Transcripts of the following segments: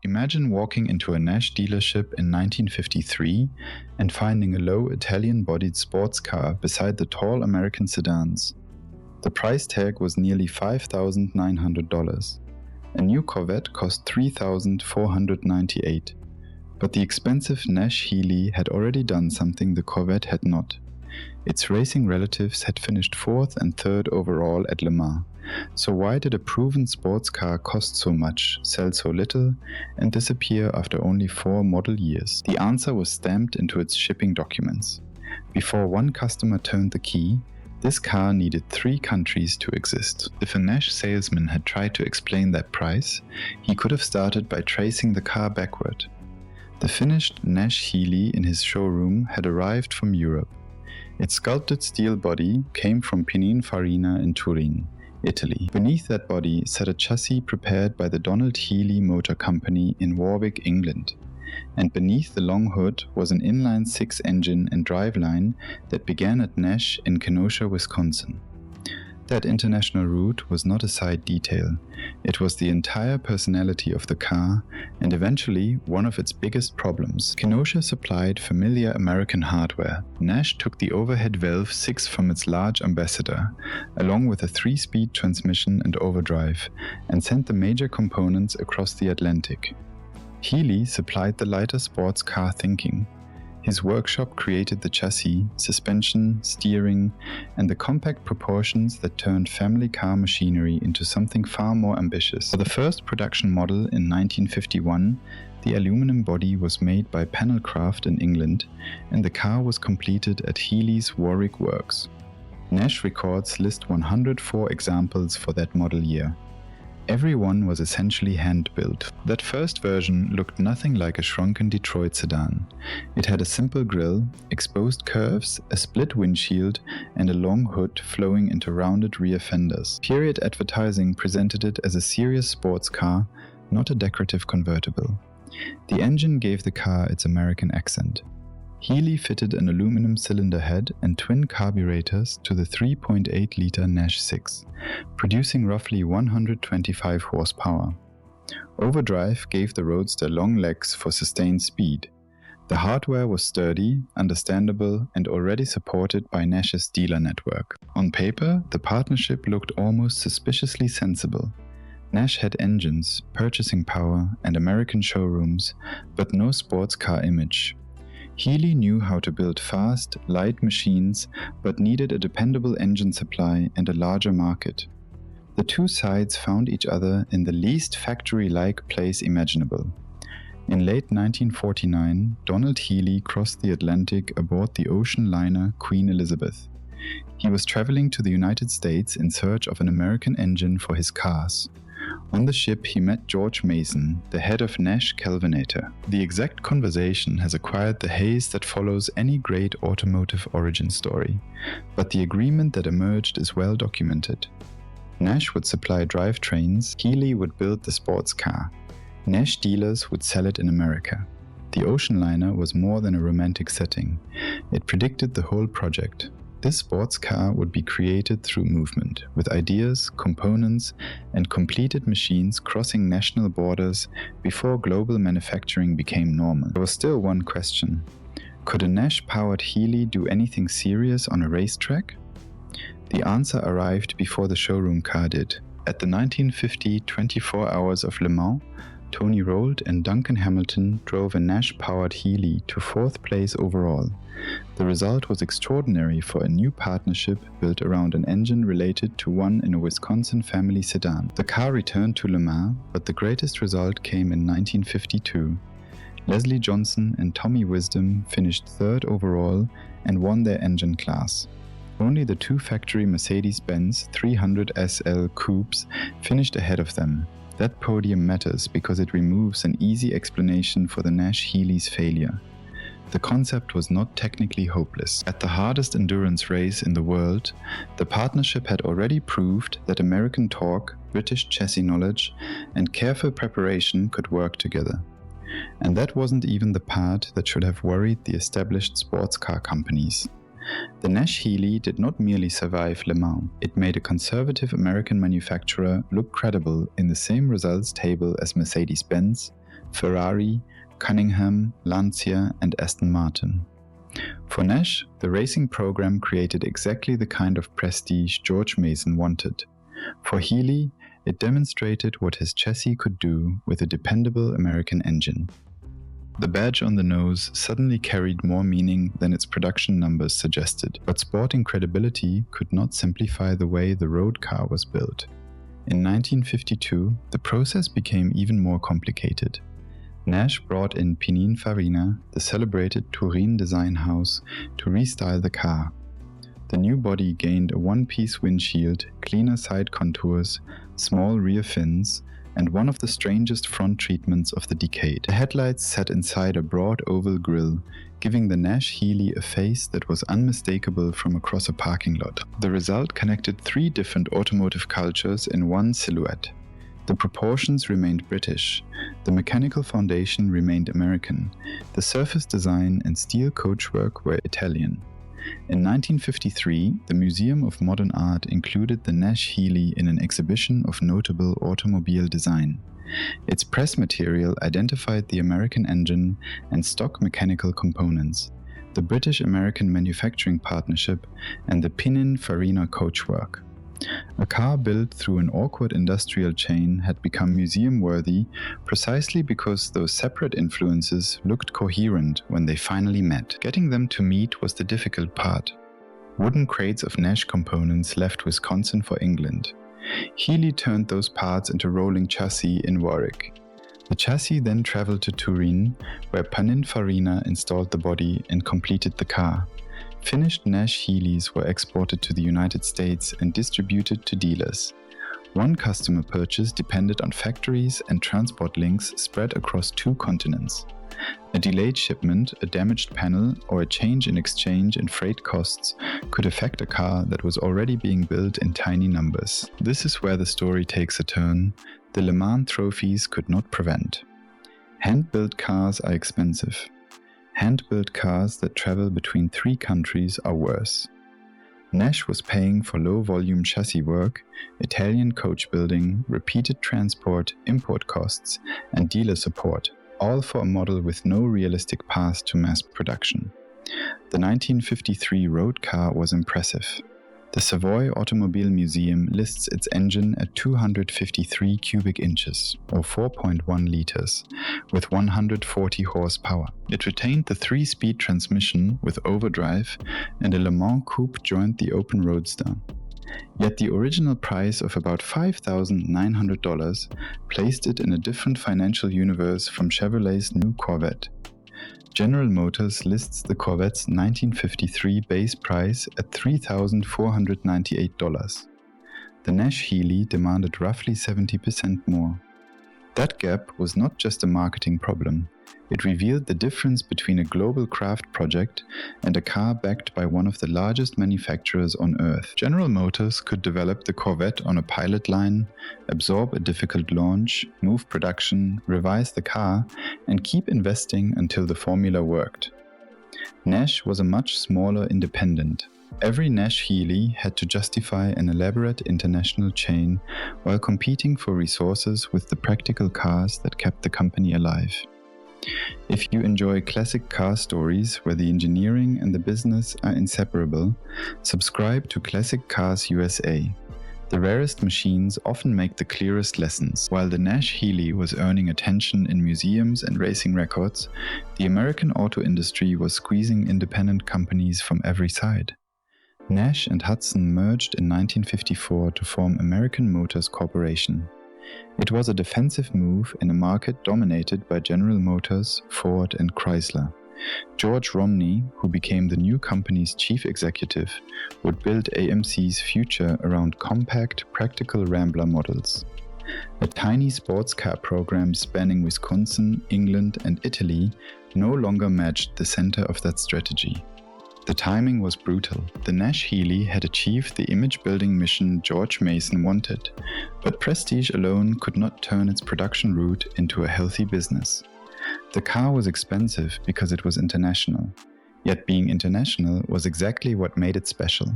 Imagine walking into a Nash dealership in 1953 and finding a low Italian-bodied sports car beside the tall American sedans. The price tag was nearly $5,900. A new Corvette cost $3,498. But the expensive Nash-Healey had already done something the Corvette had not. Its racing relatives had finished 4th and 3rd overall at Le Mans. So why did a proven sports car cost so much, sell so little, and disappear after only 4 model years? The answer was stamped into its shipping documents. Before one customer turned the key, this car needed 3 countries to exist. If a Nash salesman had tried to explain that price, he could have started by tracing the car backward. The finished Nash-Healey in his showroom had arrived from Europe. Its sculpted steel body came from Pinin Farina in Turin, Italy. Beneath that body sat a chassis prepared by the Donald Healey Motor Company in Warwick, England. And beneath the long hood was an inline-6 engine and driveline that began at Nash in Kenosha, Wisconsin. That international route was not a side detail. It was the entire personality of the car, and eventually one of its biggest problems. Kenosha supplied familiar American hardware. Nash took the overhead valve 6 from its large Ambassador, along with a 3-speed transmission and overdrive, and sent the major components across the Atlantic. Healey supplied the lighter sports car thinking. His workshop created the chassis, suspension, steering, and the compact proportions that turned family car machinery into something far more ambitious. For the first production model in 1951, the aluminum body was made by Panelcraft in England, and the car was completed at Healey's Warwick Works. Nash records list 104 examples for that model year. Every one was essentially hand-built. That first version looked nothing like a shrunken Detroit sedan. It had a simple grille, exposed curves, a split windshield, and a long hood flowing into rounded rear fenders. Period advertising presented it as a serious sports car, not a decorative convertible. The engine gave the car its American accent. Healey fitted an aluminum cylinder head and twin carburetors to the 3.8-liter Nash 6, producing roughly 125 horsepower. Overdrive gave the Roadster long legs for sustained speed. The hardware was sturdy, understandable, and already supported by Nash's dealer network. On paper, the partnership looked almost suspiciously sensible. Nash had engines, purchasing power, and American showrooms, but no sports car image. Healey knew how to build fast, light machines, but needed a dependable engine supply and a larger market. The two sides found each other in the least factory-like place imaginable. In late 1949, Donald Healey crossed the Atlantic aboard the ocean liner Queen Elizabeth. He was traveling to the United States in search of an American engine for his cars. On the ship he met George Mason, the head of Nash Kelvinator. The exact conversation has acquired the haze that follows any great automotive origin story, but the agreement that emerged is well documented. Nash would supply drivetrains, Healey would build the sports car. Nash dealers would sell it in America. The ocean liner was more than a romantic setting. It predicted the whole project. This sports car would be created through movement, with ideas, components, and completed machines crossing national borders before global manufacturing became normal. There was still one question. Could a Nash-powered Healey do anything serious on a racetrack? The answer arrived before the showroom car did. At the 1950 24 Hours of Le Mans, Tony Rold and Duncan Hamilton drove a Nash-powered Healey to 4th place overall. The result was extraordinary for a new partnership built around an engine related to one in a Wisconsin family sedan. The car returned to Le Mans, but the greatest result came in 1952. Leslie Johnson and Tommy Wisdom finished 3rd overall and won their engine class. Only the two factory Mercedes-Benz 300 SL coupes finished ahead of them. That podium matters because it removes an easy explanation for the Nash-Healey's failure. The concept was not technically hopeless. At the hardest endurance race in the world, the partnership had already proved that American torque, British chassis knowledge, and careful preparation could work together. And that wasn't even the part that should have worried the established sports car companies. The Nash-Healey did not merely survive Le Mans, it made a conservative American manufacturer look credible in the same results table as Mercedes-Benz, Ferrari, Cunningham, Lancia, and Aston Martin. For Nash, the racing program created exactly the kind of prestige George Mason wanted. For Healey, it demonstrated what his chassis could do with a dependable American engine. The badge on the nose suddenly carried more meaning than its production numbers suggested, but sporting credibility could not simplify the way the road car was built. In 1952, the process became even more complicated. Nash brought in Pinin Farina, the celebrated Turin design house, to restyle the car. The new body gained a one-piece windshield, cleaner side contours, small rear fins, and one of the strangest front treatments of the decade. The headlights sat inside a broad oval grille, giving the Nash-Healey a face that was unmistakable from across a parking lot. The result connected three different automotive cultures in one silhouette. The proportions remained British, the mechanical foundation remained American, the surface design and steel coachwork were Italian. In 1953, the Museum of Modern Art included the Nash-Healey in an exhibition of notable automobile design. Its press material identified the American engine and stock mechanical components, the British-American Manufacturing Partnership, and the Pinin Farina coachwork. A car built through an awkward industrial chain had become museum-worthy precisely because those separate influences looked coherent when they finally met. Getting them to meet was the difficult part. Wooden crates of Nash components left Wisconsin for England. Healey turned those parts into rolling chassis in Warwick. The chassis then traveled to Turin, where Pinin Farina installed the body and completed the car. Finished Nash-Healeys were exported to the United States and distributed to dealers. One customer purchase depended on factories and transport links spread across 2 continents. A delayed shipment, a damaged panel, or a change in exchange and freight costs could affect a car that was already being built in tiny numbers. This is where the story takes a turn the Le Mans trophies could not prevent. Hand-built cars are expensive. Hand-built cars that travel between 3 countries are worse. Nash was paying for low-volume chassis work, Italian coach building, repeated transport, import costs, and dealer support, all for a model with no realistic path to mass production. The 1953 road car was impressive. The Savoy Automobile Museum lists its engine at 253 cubic inches, or 4.1 liters, with 140 horsepower. It retained the 3-speed transmission with overdrive, and a Le Mans coupe joined the open roadster. Yet the original price of about $5,900 placed it in a different financial universe from Chevrolet's new Corvette. General Motors lists the Corvette's 1953 base price at $3,498. The Nash-Healey demanded roughly 70% more. That gap was not just a marketing problem. It revealed the difference between a global craft project and a car backed by one of the largest manufacturers on Earth. General Motors could develop the Corvette on a pilot line, absorb a difficult launch, move production, revise the car, and keep investing until the formula worked. Nash was a much smaller independent. Every Nash-Healey had to justify an elaborate international chain while competing for resources with the practical cars that kept the company alive. If you enjoy classic car stories where the engineering and the business are inseparable, subscribe to Classic Cars USA. The rarest machines often make the clearest lessons. While the Nash-Healey was earning attention in museums and racing records, the American auto industry was squeezing independent companies from every side. Nash and Hudson merged in 1954 to form American Motors Corporation. It was a defensive move in a market dominated by General Motors, Ford, and Chrysler. George Romney, who became the new company's chief executive, would build AMC's future around compact, practical Rambler models. A tiny sports car program spanning Wisconsin, England, and Italy no longer matched the center of that strategy. The timing was brutal. The Nash-Healey had achieved the image-building mission George Mason wanted, but prestige alone could not turn its production route into a healthy business. The car was expensive because it was international, yet being international was exactly what made it special.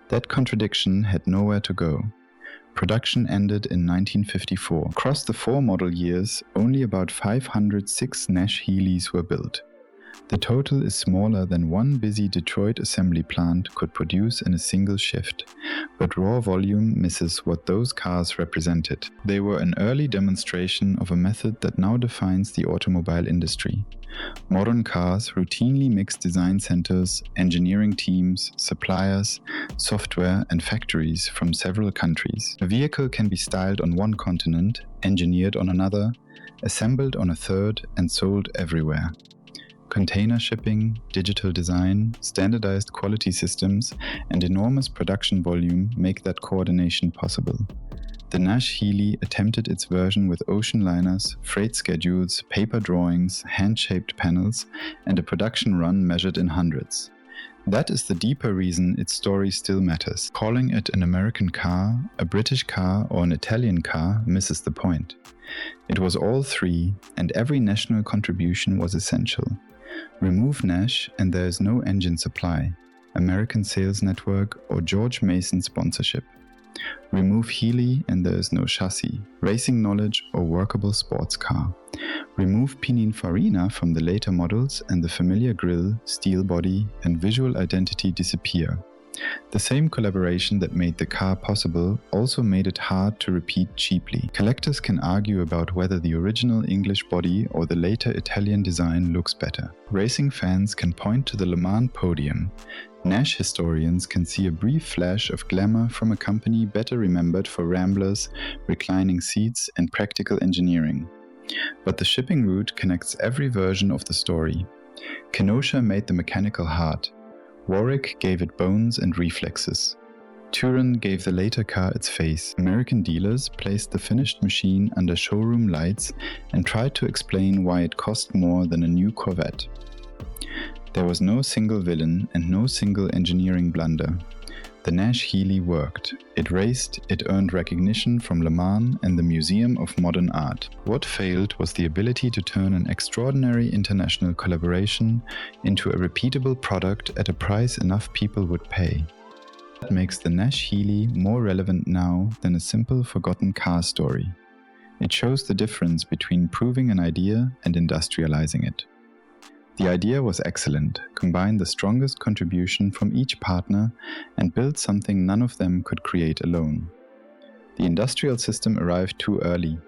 That contradiction had nowhere to go. Production ended in 1954. Across the 4 model years, only about 506 Nash-Healeys were built. The total is smaller than one busy Detroit assembly plant could produce in a single shift, but raw volume misses what those cars represented. They were an early demonstration of a method that now defines the automobile industry. Modern cars routinely mix design centers, engineering teams, suppliers, software, and factories from several countries. A vehicle can be styled on one continent, engineered on another, assembled on a third, and sold everywhere. Container shipping, digital design, standardized quality systems, and enormous production volume make that coordination possible. The Nash-Healey attempted its version with ocean liners, freight schedules, paper drawings, hand-shaped panels, and a production run measured in hundreds. That is the deeper reason its story still matters. Calling it an American car, a British car, or an Italian car misses the point. It was all three, and every national contribution was essential. Remove Nash and there is no engine supply, American sales network, or George Mason sponsorship. Remove Healey and there is no chassis, racing knowledge, or workable sports car. Remove Pinin Farina from the later models and the familiar grille, steel body, and visual identity disappear. The same collaboration that made the car possible also made it hard to repeat cheaply. Collectors can argue about whether the original English body or the later Italian design looks better. Racing fans can point to the Le Mans podium. Nash historians can see a brief flash of glamour from a company better remembered for ramblers, reclining seats, and practical engineering. But the shipping route connects every version of the story. Kenosha made the mechanical heart. Warwick gave it bones and reflexes. Turin gave the later car its face. American dealers placed the finished machine under showroom lights and tried to explain why it cost more than a new Corvette. There was no single villain and no single engineering blunder. The Nash-Healey worked. It raced, it earned recognition from Le Mans and the Museum of Modern Art. What failed was the ability to turn an extraordinary international collaboration into a repeatable product at a price enough people would pay. That makes the Nash-Healey more relevant now than a simple forgotten car story. It shows the difference between proving an idea and industrializing it. The idea was excellent, combined the strongest contribution from each partner and built something none of them could create alone. The industrial system arrived too early.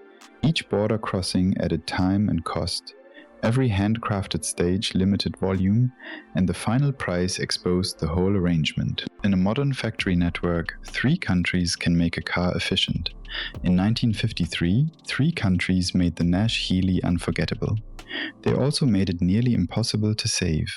Each border crossing added time and cost. Every handcrafted stage limited volume, and the final price exposed the whole arrangement. In a modern factory network, 3 countries can make a car efficient. In 1953, 3 countries made the Nash-Healey unforgettable. They also made it nearly impossible to save.